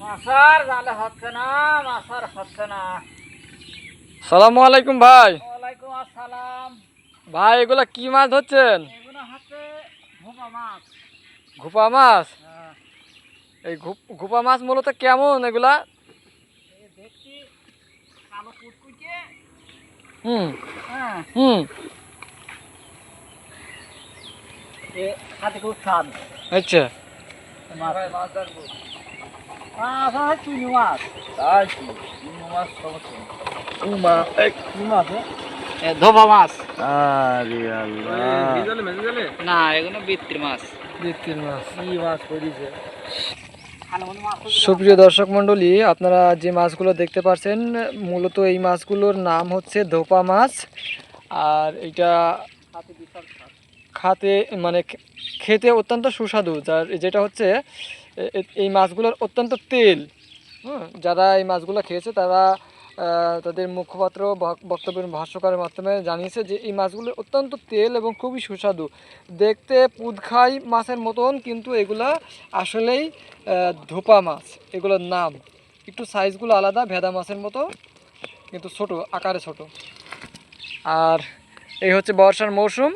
মাছার জালে হচ্ছে না, মাছার হচ্ছে না। সালামু আলাইকুম ভাই। ওয়ালাইকুম আসসালাম। ভাই এগুলা কি মাছ ধরছেন? এগুলো হচ্ছে ভোপা মাছ। ঘুপা মাছ? হ্যাঁ, এই ঘুপা মাছ মূলত কেমন এগুলা? এই দেখছি কালো কুচকুচে। হুম হ্যাঁ, হুম এ হাতে খুব স্বাদ। আচ্ছা। মাছ মাছ ধরবো। মাছ আছে চুনি মাছ। তাই কি চুনি মাছ সমস্যা কি মাছ? ধোপা মাছ। আরে আল্লাহ, না, এগুলো বৃত্তির মাছ। বৃত্তির মাছ। কি মাছ করিছে? সুপ্রিয় দর্শক মণ্ডলী, আপনারা যে মাছগুলো দেখতে পাচ্ছেন মূলত এই মাছগুলোর নাম হচ্ছে ধোপা মাছ। আর এটা খাতে মানে খেতে অত্যন্ত সুস্বাদু, যেটা হচ্ছে এই মাছগুলোর অত্যন্ত তেল। যারা এই মাছগুলো খেয়েছে তারা তাদের মুখপাত্র বক্তব্যের ভাষ্যকারের মাধ্যমে জানিয়েছে যে এই মাছগুলো অত্যন্ত তেল এবং খুবই সুস্বাদু। দেখতে পুদখাই মাছের মতন, কিন্তু এগুলা আসলেই ধোপা মাছ। এগুলোর নাম একটু সাইজগুলো আলাদা, ভেদা মাছের মতো, কিন্তু ছোট আকারে ছোট। আর এই হচ্ছে বর্ষার মৌসুম,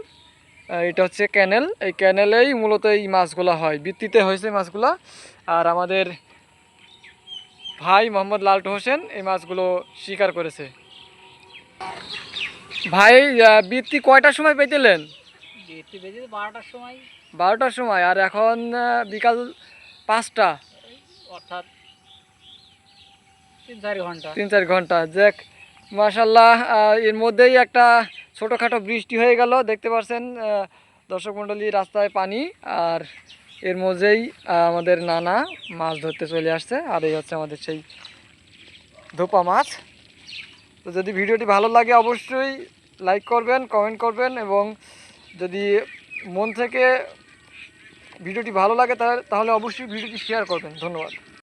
এটা হচ্ছে ক্যানেল। এই ক্যানেলেই মূলত এই মাছগুলো হয়, বৃত্তিতে হয়েছে মাছগুলা। আর আমাদের ভাই মোহাম্মদ লালটু হোসেন এই মাছগুলো শিকার করেছে। ভাই বৃত্তি কয়টার সময় পেতেলেন? বৃত্তি বেজে 12টার সময়। 12টার সময়, আর এখন বিকাল 5টা, অর্থাৎ 3-4 ঘন্টা। 3-4 ঘন্টা। যাক, মাশাল্লাহ, এর মধ্যেই একটা ছোটোখাটো বৃষ্টি হয়ে গেল। দেখতে পাচ্ছেন দর্শক মণ্ডলী, রাস্তায় পানি। আর এর মধ্যেই আমাদের নানা মাছ ধরতে চলে আসছে। আর এই হচ্ছে আমাদের সেই ধোপা মাছ। তো যদি ভিডিওটি ভালো লাগে অবশ্যই লাইক করবেন, কমেন্ট করবেন, এবং যদি মন থেকে ভিডিওটি ভালো লাগে তাহলে অবশ্যই ভিডিওটি শেয়ার করবেন। ধন্যবাদ।